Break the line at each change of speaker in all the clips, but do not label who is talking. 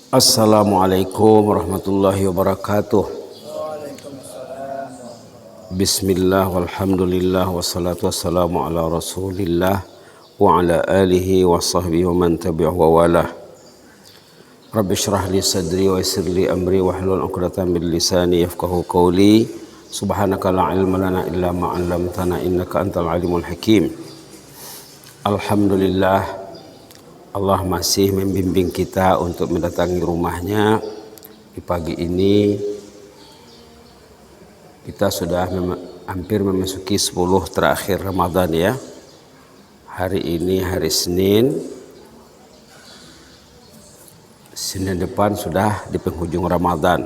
Assalamualaikum warahmatullahi wabarakatuh. Bismillah walhamdulillah wassalatu wassalamu ala rasulillah wa ala alihi wa sahbihi wa man tabi'ahu wa walah. Rabbi syrah li sadri wa yassir li amri wahlul 'uqdatam min lisani yafqahu qawli. Subhanaka la ilma lana illa ma 'allamtana innaka antal alimul hakim. Alhamdulillah, Allah masih membimbing kita untuk mendatangi rumahnya. Di pagi ini kita sudah hampir memasuki 10 terakhir Ramadan ya. Hari ini hari Senin. Senin depan sudah di penghujung Ramadan.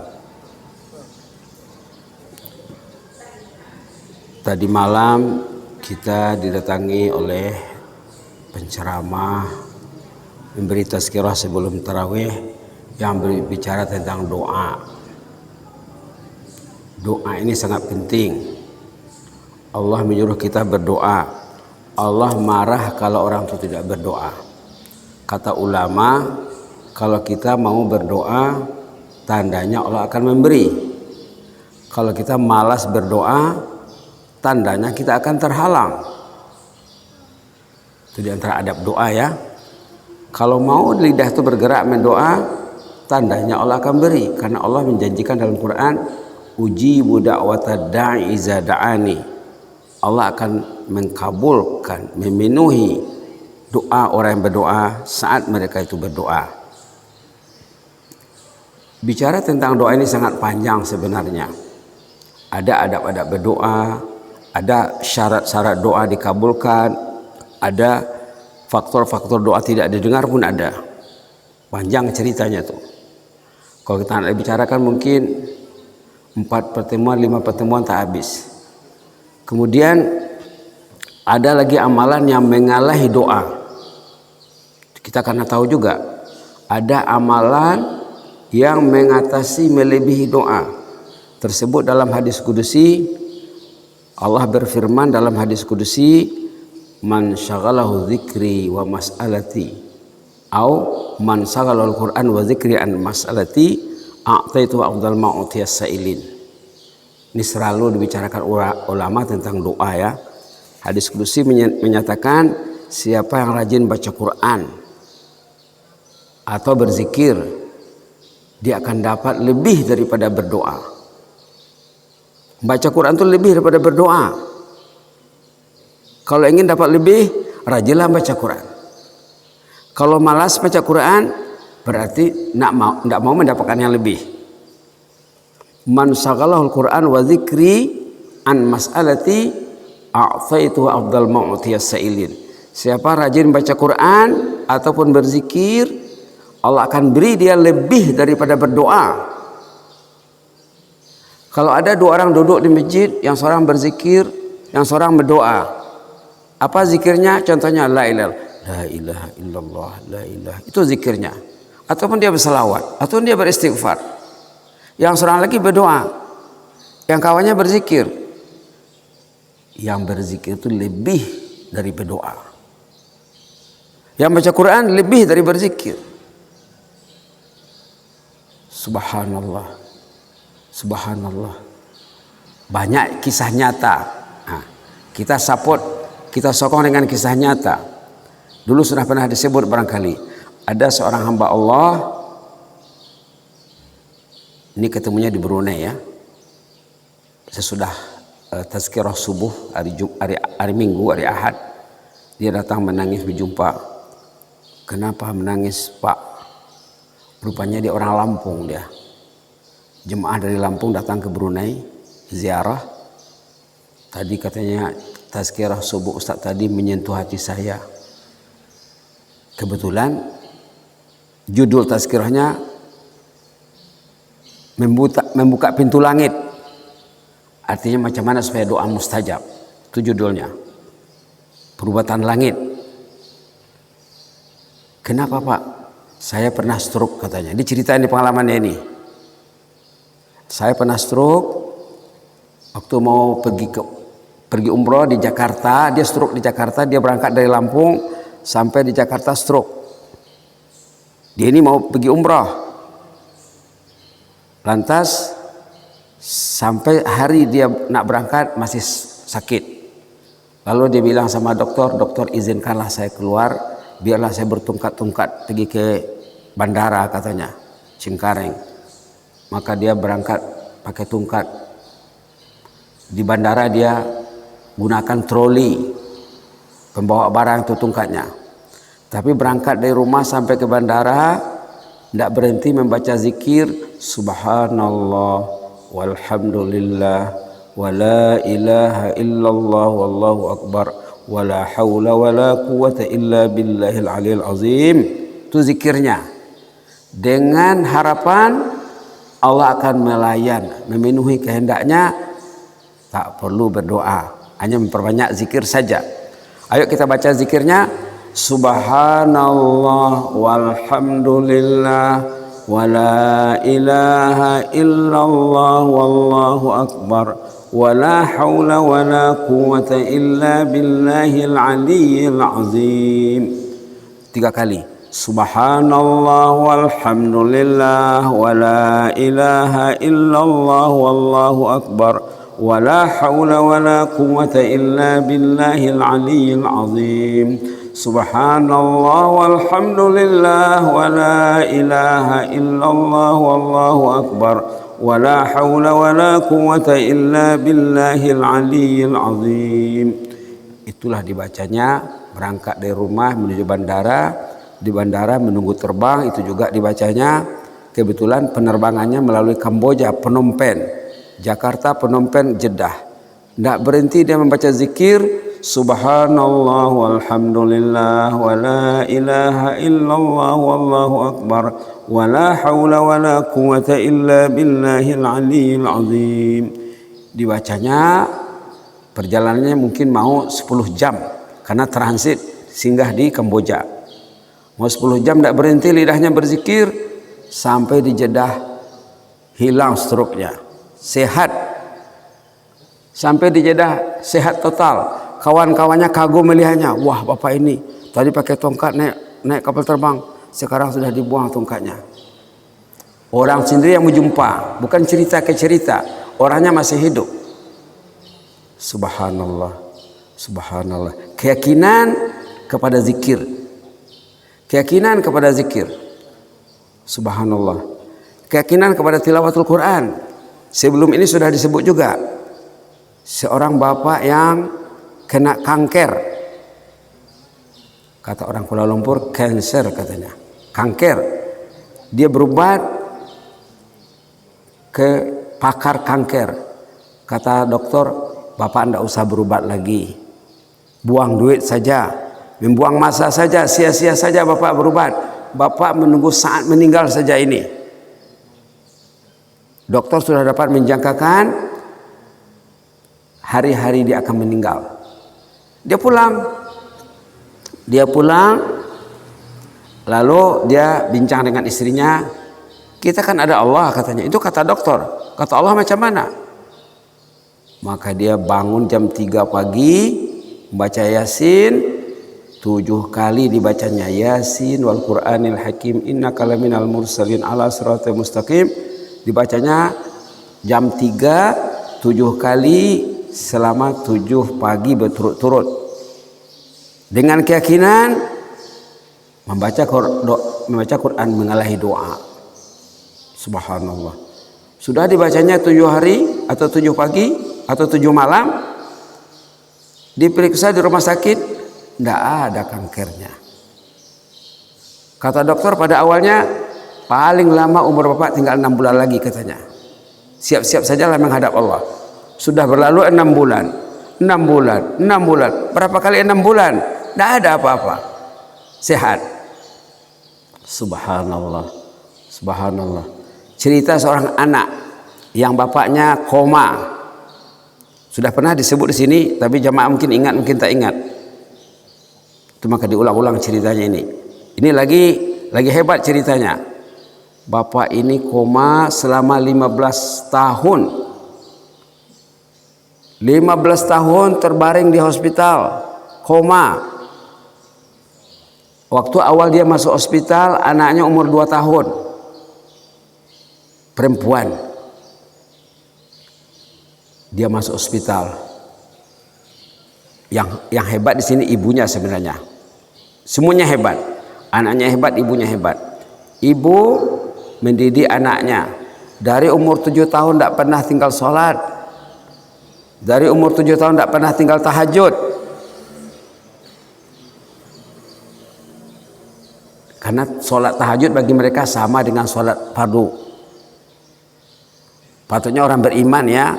Tadi malam kita didatangi oleh penceramah memberi tazkirah sebelum tarawih yang berbicara tentang doa. Doa ini sangat penting. Allah menyuruh kita berdoa. Allah marah kalau orang itu tidak berdoa. Kata ulama, kalau kita mau berdoa, tandanya Allah akan memberi. Kalau kita malas berdoa, tandanya kita akan terhalang. Itu di antara adab doa ya. Kalau mau lidah itu bergerak mendoa, tandanya Allah akan beri. Karena Allah menjanjikan dalam Quran, ujibu da'watad da'i iza da'ani. Allah akan mengkabulkan, memenuhi doa orang yang berdoa saat mereka itu berdoa. Bicara tentang doa ini sangat panjang sebenarnya. Ada adab-adab berdoa, ada syarat-syarat doa dikabulkan, ada faktor-faktor doa tidak didengar pun ada. Panjang ceritanya tuh. Kalau kita nak bicarakan mungkin 4 pertemuan, 5 pertemuan tak habis. Kemudian ada lagi amalan yang mengalahi doa. Kita karena tahu juga ada amalan yang mengatasi melebihi doa. Tersebut dalam hadis kudusi. Allah berfirman dalam hadis kudusi, man syaghalahu dzikri wa mas'alati au man syaghalahu al-Qur'an wa dzikri an mas'alati a'taitu afdal ma utiyas sa'ilin. Ini selalu dibicarakan ulama tentang doa ya. Hadis kudusi menyatakan siapa yang rajin baca Quran atau berzikir, dia akan dapat lebih daripada berdoa. Baca Quran itu lebih daripada berdoa. Kalau ingin dapat lebih, rajinlah baca Quran. Kalau malas baca Quran, berarti tidak mau mendapatkan yang lebih. Man syaghalahul Quran wa dzikri an mas'alati a'taitu afdal ma utiyas sa'ilin. Siapa rajin baca Quran ataupun berzikir, Allah akan beri dia lebih daripada berdoa. Kalau ada 2 orang duduk di masjid, yang seorang berzikir, yang seorang berdoa. Apa zikirnya? Contohnya la ilaha illallah, la ilaha. Itu zikirnya. Ataupun dia berselawat, ataupun dia beristighfar. Yang seorang lagi berdoa, yang kawannya berzikir. Yang berzikir itu lebih dari berdoa. Yang baca Quran lebih dari berzikir. Subhanallah, subhanallah. Banyak kisah nyata. Nah, kita sokong dengan kisah nyata. Dulu sudah pernah disebut barangkali. Ada seorang hamba Allah. Ini ketemunya di Brunei ya. Sesudah tazkirah subuh hari Minggu, hari Ahad. Dia datang menangis berjumpa. Kenapa menangis Pak? Rupanya dia orang Lampung dia. Jemaah dari Lampung datang ke Brunei ziarah. Tadi katanya tazkirah subuh Ustaz tadi menyentuh hati saya. Kebetulan judul tazkirahnya membuka pintu langit. Artinya macam mana supaya doa mustajab. Itu judulnya. Perubatan langit. Kenapa Pak? Saya pernah stroke katanya. Diceritain di pengalamannya ini. Saya pernah stroke waktu mau pergi umroh di Jakarta. Dia stroke di Jakarta. Dia berangkat dari Lampung sampai di Jakarta stroke. Dia ini mau pergi umrah. Lantas sampai hari dia nak berangkat masih sakit. Lalu dia bilang sama dokter, dokter izinkanlah saya keluar, biarlah saya bertungkat-tungkat pergi ke bandara katanya, Cengkareng. Maka dia berangkat pakai tungkat. Di bandara dia gunakan troli, pembawa barang itu tungkatnya. Tapi berangkat dari rumah sampai ke bandara, tidak berhenti membaca zikir, subhanallah, walhamdulillah, wa la ilaha illallah, wallahu akbar, wa la hawla wa la quwata illa billahil aliyil azim. Itu zikirnya. Dengan harapan Allah akan melayan, memenuhi kehendaknya, tak perlu berdoa, hanya memperbanyak zikir saja. Ayo kita baca zikirnya. Subhanallah walhamdulillah wa la ilaha illallah wallahu akbar wa la hawla wa la quwata illa billahil aliyyil azim. 3 kali. Subhanallah walhamdulillah wa la ilaha illallah wallahu akbar wa la hawla wa la quwata illa billahil aliyyil azim. Subhanallah walhamdulillah wa la ilaha illallah wallahu akbar wa la hawla wa la quwata illa billahil aliyyil azim. Itulah dibacanya berangkat dari rumah menuju bandara. Di bandara menunggu terbang, itu juga dibacanya. Kebetulan penerbangannya melalui Kamboja, Phnom Penh, Jakarta, Phnom Penh, Jeddah. Tidak berhenti dia membaca zikir, subhanallah walhamdulillah wa la ilaha illallah wallahu akbar wa la hawla wa la quwata illa billahil aliyyil azim. Dibacanya, perjalanannya mungkin mau 10 jam karena transit singgah di Kamboja. Mau 10 jam tidak berhenti lidahnya berzikir sampai di Jeddah hilang stroke-nya, sehat. Sampai di Jeddah sehat total. Kawan-kawannya kagum melihatnya. Wah, bapak ini tadi pakai tongkat naik kapal terbang, sekarang sudah dibuang tongkatnya. Orang sendiri yang menjumpa, bukan cerita ke cerita, orangnya masih hidup. Subhanallah, subhanallah. Keyakinan kepada zikir. Keyakinan kepada zikir. Subhanallah. Keyakinan kepada tilawatul Quran. Sebelum ini sudah disebut juga. Seorang bapak yang kena kanker. Kata orang Kuala Lumpur, cancer katanya. Kanker. Dia berobat ke pakar kanker. Kata dokter, bapak tidak usah berobat lagi. Buang duit saja. Membuang masa saja, sia-sia saja bapak berobat. Bapak menunggu saat meninggal saja ini. Dokter sudah dapat menjangkakan hari-hari dia akan meninggal. Dia pulang, lalu dia bincang dengan istrinya. Kita kan ada Allah katanya. Itu kata dokter. Kata Allah macam mana? Maka dia bangun jam 3 pagi, membaca Yasin. 7 kali dibacanya Yasin wal Qur'anil Hakim innaka laminal mursalin ala siratal mustaqim. Dibacanya jam 3 7 kali selama 7 pagi berturut-turut. Dengan keyakinan membaca Quran mengalahi doa. Subhanallah. Sudah dibacanya 7 hari atau 7 pagi atau 7 malam. Diperiksa di rumah sakit, tidak ada kankernya. Kata dokter pada awalnya paling lama umur bapak tinggal 6 bulan lagi katanya. Siap-siap sajalah menghadap Allah. Sudah berlalu 6 bulan. 6 bulan, 6 bulan. Berapa kali 6 bulan? Tidak ada apa-apa. Sehat. Subhanallah. Subhanallah. Cerita seorang anak yang bapaknya koma. Sudah pernah disebut di sini, tapi jamaah mungkin ingat, mungkin tak ingat. Itu maka diulang-ulang ceritanya ini. Ini lagi hebat ceritanya. Bapak ini koma selama 15 tahun. 15 tahun terbaring di hospital, koma. Waktu awal dia masuk hospital, anaknya umur 2 tahun. perempuan. Dia masuk hospital. Yang hebat di sini ibunya sebenarnya. Semuanya hebat. Anaknya hebat, ibunya hebat. Ibu mendidik anaknya. Dari umur 7 tahun tidak pernah tinggal sholat. Dari umur 7 tahun tidak pernah tinggal tahajud. Karena sholat tahajud bagi mereka sama dengan sholat fardu. Patutnya orang beriman ya,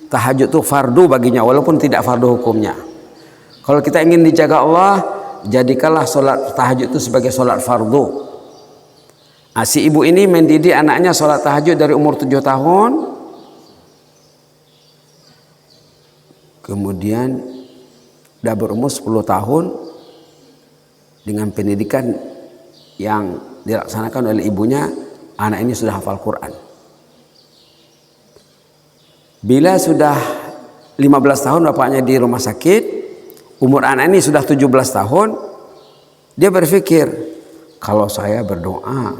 tahajud itu fardu baginya walaupun tidak fardu hukumnya. Kalau kita ingin dijaga Allah, jadikanlah sholat tahajud itu sebagai sholat fardu. Si ibu ini mendidik anaknya sholat tahajud dari umur 7 tahun. Kemudian sudah berumur 10 tahun dengan pendidikan yang dilaksanakan oleh ibunya, anak ini sudah hafal Quran. Bila sudah 15 tahun bapaknya di rumah sakit, umur anak ini sudah 17 tahun, dia berpikir, kalau saya berdoa,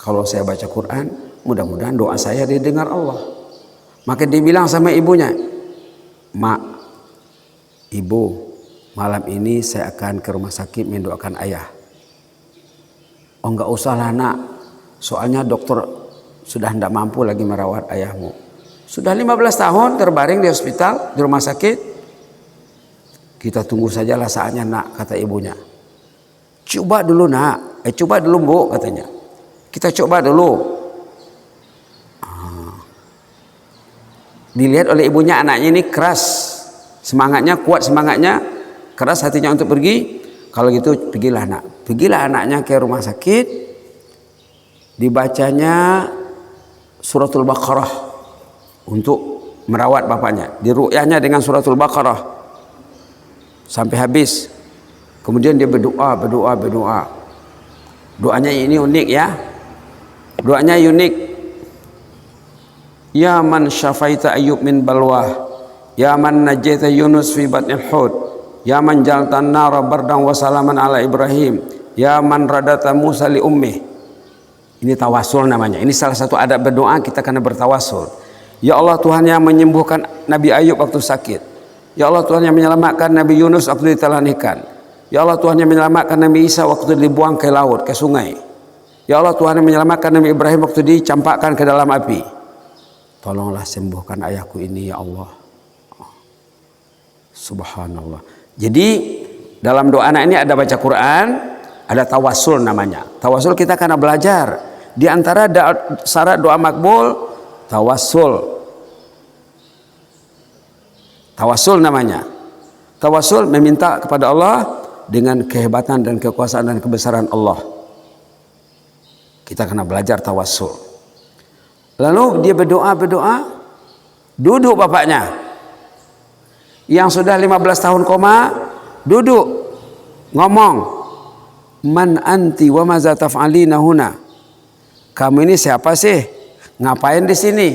kalau saya baca Quran, mudah-mudahan doa saya didengar Allah. Maka dia bilang sama ibunya, "Mak, ibu, malam ini saya akan ke rumah sakit mendoakan ayah." "Oh, enggak usah lah nak, soalnya dokter sudah tidak mampu lagi merawat ayahmu. Sudah 15 tahun terbaring di hospital, di rumah sakit. Kita tunggu sajalah saatnya nak," kata ibunya. "Coba dulu nak, coba dulu bu," katanya. "Kita coba dulu." Dilihat oleh ibunya anaknya ini keras semangatnya, kuat semangatnya, keras hatinya untuk pergi. Kalau gitu pergilah nak. Pergilah anaknya ke rumah sakit. Dibacanya suratul Baqarah untuk merawat bapaknya. Diruqyahnya dengan suratul Baqarah sampai habis. Kemudian dia berdoa. Doanya ini unik ya. Doanya unik. "Ya man syafaita Ayyub min balwah, ya man najaita Yunus fi batnil hud, ya man jaltan nara bardan wa salaman ala Ibrahim, ya man radata Musa li ummih." Ini tawasul namanya. Ini salah satu adab berdoa, kita kena bertawasul. Ya Allah Tuhan yang menyembuhkan Nabi Ayub waktu sakit. Ya Allah Tuhan yang menyelamatkan Nabi Yunus waktu ditelan ikan. Ya Allah Tuhan yang menyelamatkan Nabi Isa waktu dibuang ke laut, ke sungai. Ya Allah Tuhan yang menyelamatkan Nabi Ibrahim waktu dicampakkan ke dalam api. Tolonglah sembuhkan ayahku ini ya Allah. Subhanallah. Jadi dalam doa anak ini ada baca Quran, ada tawasul namanya. Tawasul kita karena belajar. Di antara syarat doa makbul, tawasul. Tawasul namanya. Tawasul meminta kepada Allah dengan kehebatan dan kekuasaan dan kebesaran Allah. Kita kena belajar tawasul. Lalu dia berdoa, duduk bapaknya yang sudah 15 tahun koma, duduk ngomong, "Man anti wa maza taf'alina huna?" Kamu ini siapa sih? Ngapain di sini?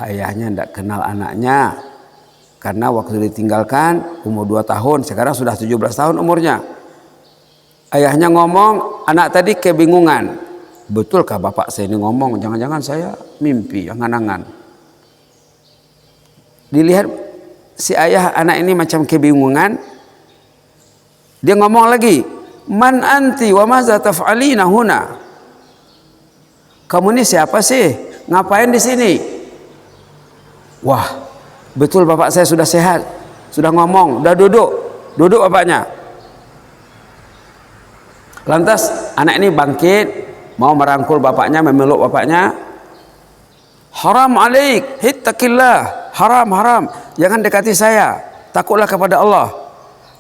Ayahnya tidak kenal anaknya, karena waktu ditinggalkan umur 2 tahun, sekarang sudah 17 tahun umurnya. Ayahnya ngomong, anak tadi kebingungan. Betulkah bapak saya ini ngomong? Jangan-jangan saya mimpi, angan-angan. Dilihat si ayah anak ini macam kebingungan. Dia ngomong lagi, "Man anti wa maza taf'alina huna?" Kamu ini siapa sih? Ngapain di sini? Wah, betul bapak saya sudah sehat, sudah ngomong, sudah duduk bapaknya. Lantas anak ini bangkit, mau merangkul bapaknya, memeluk bapaknya. "Haram alaik, hittaqillah, haram, jangan dekati saya, takutlah kepada Allah."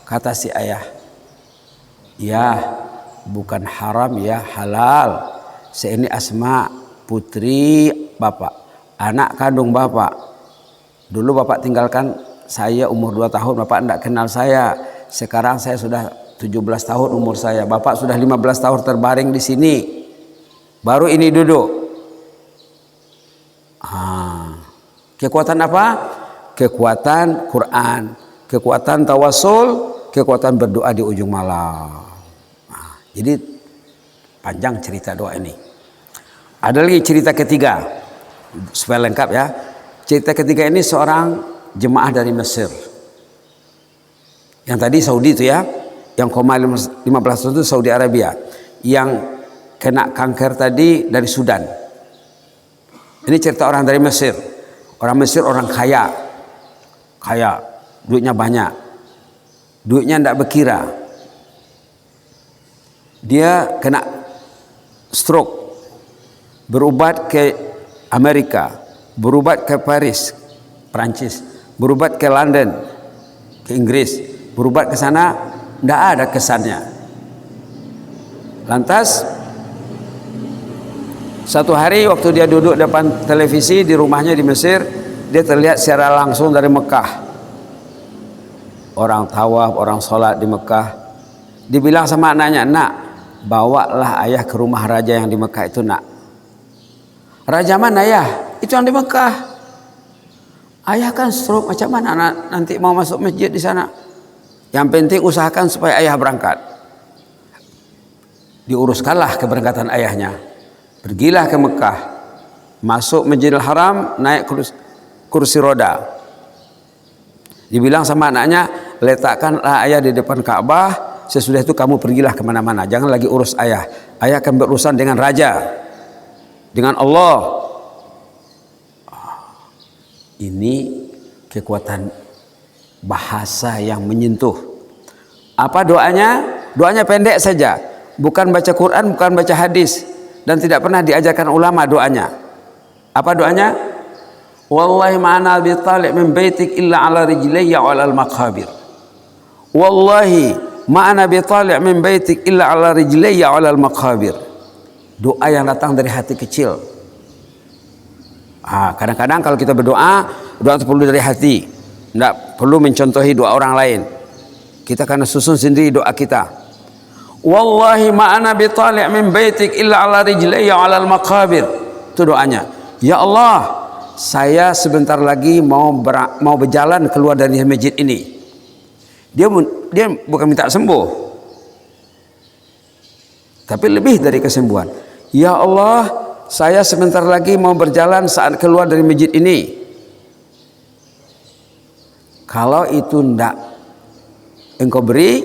Kata si ayah, "Ya, bukan haram ya, halal. Saya ini Asma, putri bapak, anak kandung bapak. Dulu bapak tinggalkan saya umur 2 tahun, bapak tidak kenal saya. Sekarang saya sudah 17 tahun umur saya. Bapak sudah 15 tahun terbaring di sini. Baru ini duduk." Kekuatan apa? Kekuatan Quran, kekuatan tawasul, kekuatan berdoa di ujung malam. Jadi panjang cerita doa ini. Ada lagi cerita ketiga, supaya lengkap ya. Cerita ketiga ini seorang jemaah dari Mesir. Yang tadi Saudi itu ya, yang koma 15 tahun itu Saudi Arabia. Yang kena kanker tadi dari Sudan. Ini cerita orang dari Mesir. Orang Mesir orang kaya. Kaya, duitnya banyak. Duitnya tidak berkira. Dia kena stroke. Berubat ke Amerika, berubat ke Paris, Perancis, berubat ke London, ke Inggris, berubat ke sana, tidak ada kesannya. Lantas satu hari waktu dia duduk depan televisi di rumahnya di Mesir, dia terlihat secara langsung dari Mekah. Orang tawaf, orang sholat di Mekah. Dibilang sama anaknya, nak, bawalah ayah ke rumah raja yang di Mekah itu, nak. Raja mana ya? Itu yang di Mekah. Ayah kan stroke, macam mana nanti mau masuk masjid di sana? Yang penting usahakan supaya ayah berangkat. Diuruskanlah keberangkatan ayahnya. Pergilah ke Mekah. Masuk Masjidil Haram, naik kursi roda. Dibilang sama anaknya, letakkanlah ayah di depan Ka'bah. Sesudah itu kamu pergilah kemana-mana. Jangan lagi urus ayah. Ayah akan berurusan dengan raja, dengan Allah. Ini kekuatan bahasa yang menyentuh. Apa doanya? Doanya pendek saja. Bukan baca Quran, bukan baca hadis. Dan tidak pernah diajarkan ulama doanya. Apa doanya? Wallahi ma'ana bitali' min baitik illa ala rijlayya wa ala al-maqabir. Wallahi ma'ana bitali' min baitik illa ala rijlayya wa ala al-maqabir. Doa yang datang dari hati kecil. Kadang-kadang kalau kita berdoa, doa itu perlu dari hati. Tidak perlu mencontohi doa orang lain. Kita karena susun sendiri doa kita. Wallahi ma'ana bitali' min baitik illa ala rijlayya wa ala al-maqabir. Itu doanya. Ya Allah, saya sebentar lagi mau berjalan keluar dari masjid ini. Dia bukan minta sembuh, tapi lebih dari kesembuhan. Ya Allah, saya sebentar lagi mau berjalan saat keluar dari masjid ini. Kalau itu tidak engkau beri,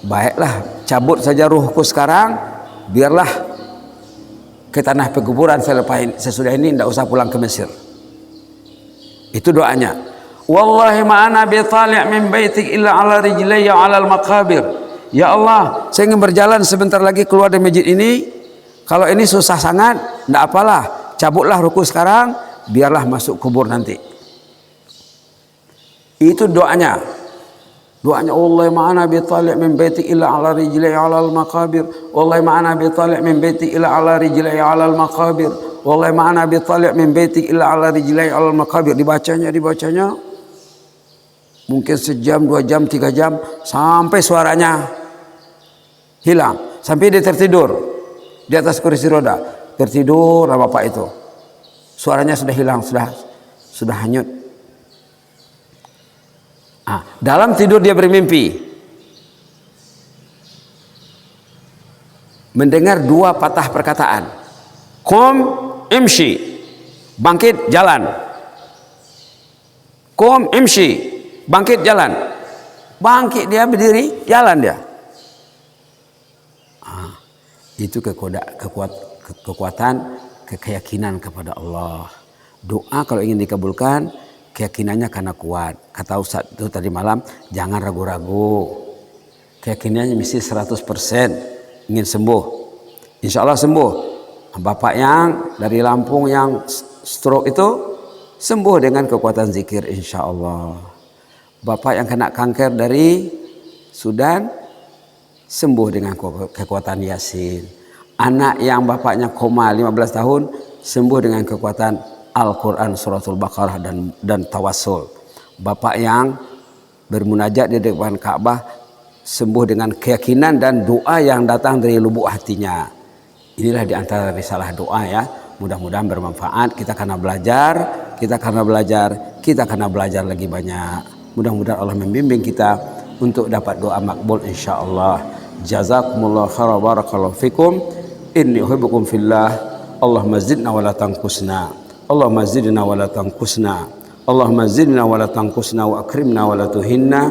baiklah, cabut saja ruhku sekarang, biarlah ke tanah pekuburan sesudah ini, tidak usah pulang ke Mesir. Itu doanya. Wallahi ma'ana bitali' min baitik illa ala rijlayya ala al-maqabir. Ya Allah, saya ingin berjalan sebentar lagi keluar dari masjid ini. Kalau ini susah sangat, tidak apalah, cabutlah ruku sekarang, biarlah masuk kubur nanti. Itu doanya. Doanya, wallahi ma'ana bitali' min baitik illa ala rijlayya ala al-maqabir. Wallahi ma'ana bitali' min baitik illa ala rijlayya ala al-maqabir. Wallahi ma'ana bitali' min baitik illa ala rijlayya ala al-maqabir. Dibacanya. Mungkin sejam, 2 jam, 3 jam, sampai suaranya hilang, sampai dia tertidur di atas kursi roda. Tertidur bapak itu, suaranya sudah hilang, sudah hanyut. Dalam tidur dia bermimpi mendengar 2 patah perkataan. Qum imshi, bangkit jalan. Qum imshi, bangkit jalan. Bangkit dia berdiri, jalan dia. Itu kekuatan keyakinan kepada Allah. Doa kalau ingin dikabulkan, keyakinannya karena kuat. Kata Ustaz itu tadi malam, jangan ragu-ragu. Keyakinannya mesti 100%. Ingin sembuh, insya Allah sembuh. Bapak yang dari Lampung yang stroke itu sembuh dengan kekuatan zikir, insya Allah. Bapak yang kena kanker dari Sudan sembuh dengan kekuatan Yasin. Anak yang bapaknya koma 15 tahun sembuh dengan kekuatan Al-Quran suratul Baqarah dan tawassul. Bapak yang bermunajat di depan Ka'bah sembuh dengan keyakinan dan doa yang datang dari lubuk hatinya. Inilah di antara risalah doa ya. Mudah-mudahan bermanfaat. Kita karena belajar lagi banyak. Mudah-mudahan Allah membimbing kita untuk dapat doa makbul insyaallah. Jazakumullah khairan, barakallahu fikum. Inni uhibbukum fillah. Allahumma zidna wa la tanqusna. Allahumma zidna wa la tanqusna. Allahumma zidna wa la tanqusna wa akrimna wa la tuhinna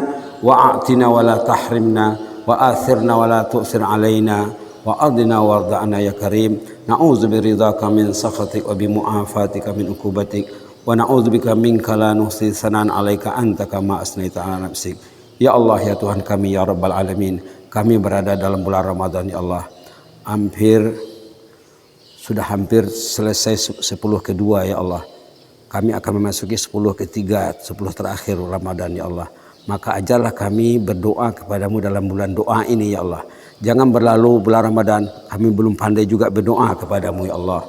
wa a'tina wa la tahrimna wa athirna wa la tu'thir alaina wa adina warda'na ya karim. Na'udzu biridhaka min sakhatik wa bimu'afatika min uqubatik wa na'udzu bika minka la nuhsi sanan 'alaika anta kama asnaita 'ala nafsik. Ya Allah, ya Tuhan kami, ya Rabbal Alamin, kami berada dalam bulan Ramadan ya Allah. Sudah hampir selesai 10 kedua ya Allah. Kami akan memasuki 10 ketiga, 10 terakhir Ramadan ya Allah. Maka ajarlah kami berdoa kepadamu dalam bulan doa ini ya Allah. Jangan berlalu bulan Ramadan kami belum pandai juga berdoa kepadamu ya Allah.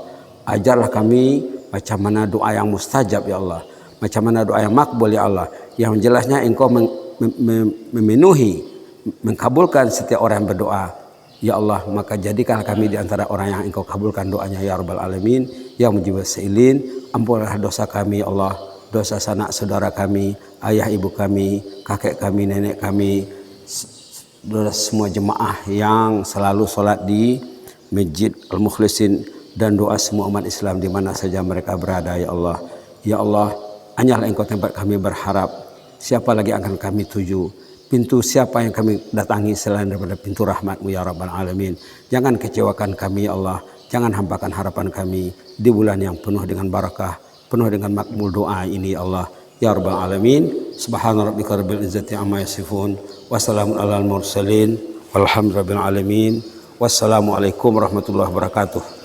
Ajarlah kami macam mana doa yang mustajab ya Allah. Macam mana doa yang makbul ya Allah. Yang jelasnya engkau memenuhi, mengkabulkan setiap orang yang berdoa. Ya Allah, maka jadikanlah kami di antara orang yang engkau kabulkan doanya ya Rabbal Alamin. Ya Mujibas Sa'ilin, ampunlah dosa kami ya Allah, dosa sanak saudara kami, ayah ibu kami, kakek kami, nenek kami, dosa semua jemaah yang selalu sholat di Masjid Al-Mukhlisin, dan doa semua umat Islam di mana saja mereka berada ya Allah. Ya Allah, hanyalah engkau tempat kami berharap. Siapa lagi akan kami tuju? Pintu siapa yang kami datangi selain daripada pintu rahmat-Mu ya Rabbal Alamin. Jangan kecewakan kami ya Allah. Jangan hampakan harapan kami di bulan yang penuh dengan barakah, penuh dengan makbul doa ini ya Allah ya Rabbal Alamin. Subhana rabbika rabbil izzati amma yasifun. Wassalamun alal mursalin. Walhamdulillahi rabbil alamin. Wassalamualaikum warahmatullahi wabarakatuh.